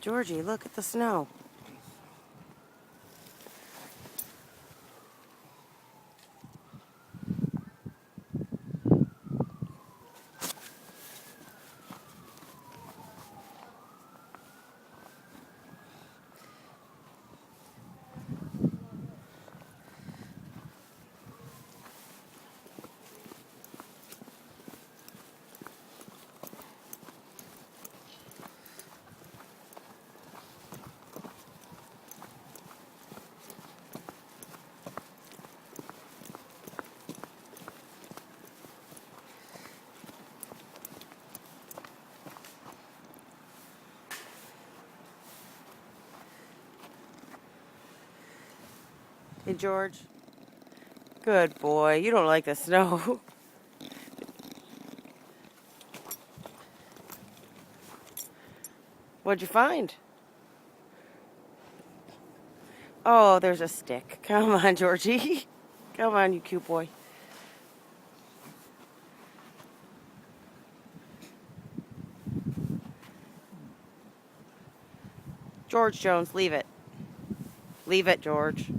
Georgie, look at the snow. Hey, George. Good boy. You don't like the snow. What'd you find? Oh, there's a stick. Come on, Georgie. Come on, you cute boy. George Jones, leave it. Leave it, George.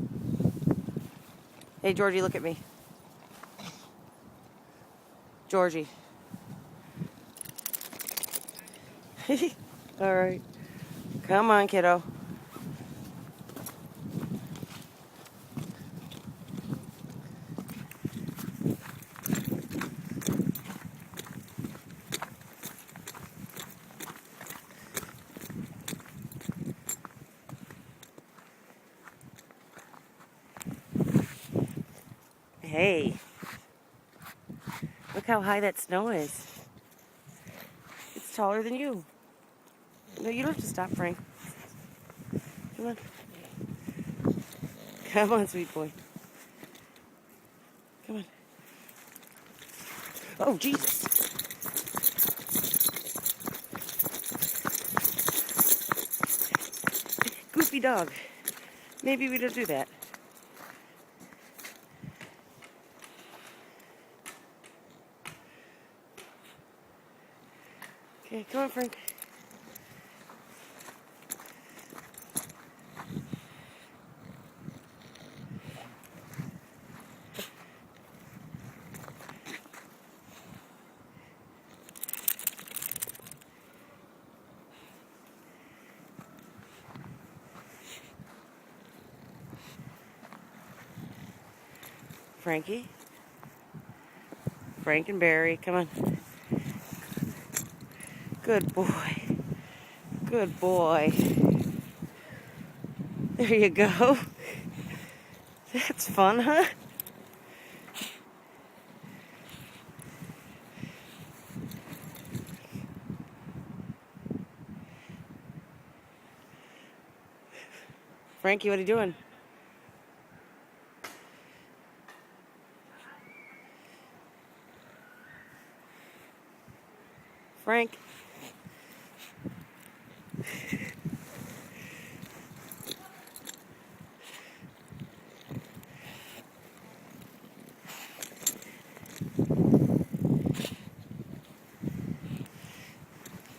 Hey, Georgie, look at me. Georgie. All right. Come on, kiddo. Hey. Look how high that snow is. It's taller than you. No, you don't have to stop, Frank. Come on. Come on, sweet boy. Come on. Oh, Jesus. Goofy dog. Maybe we don't do that. Okay, come on, Frank. Frankie. Frank and Barry, come on. Good boy. Good boy. There you go. That's fun, huh? Frankie, what are you doing? Frank.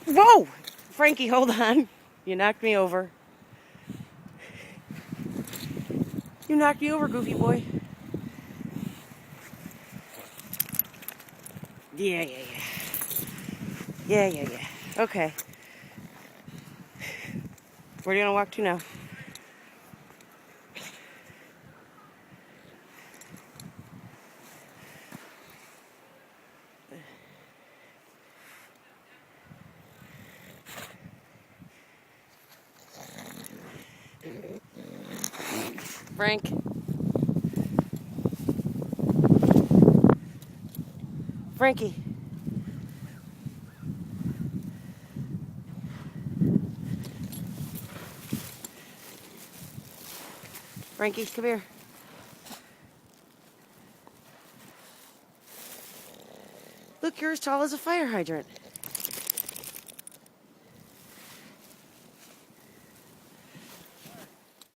Whoa! Frankie, hold on. You knocked me over. You knocked me over, goofy boy. Yeah. Yeah. Okay. Where are you going to walk to now? Frank. Frankie. Frankie, come here. Look, you're as tall as a fire hydrant.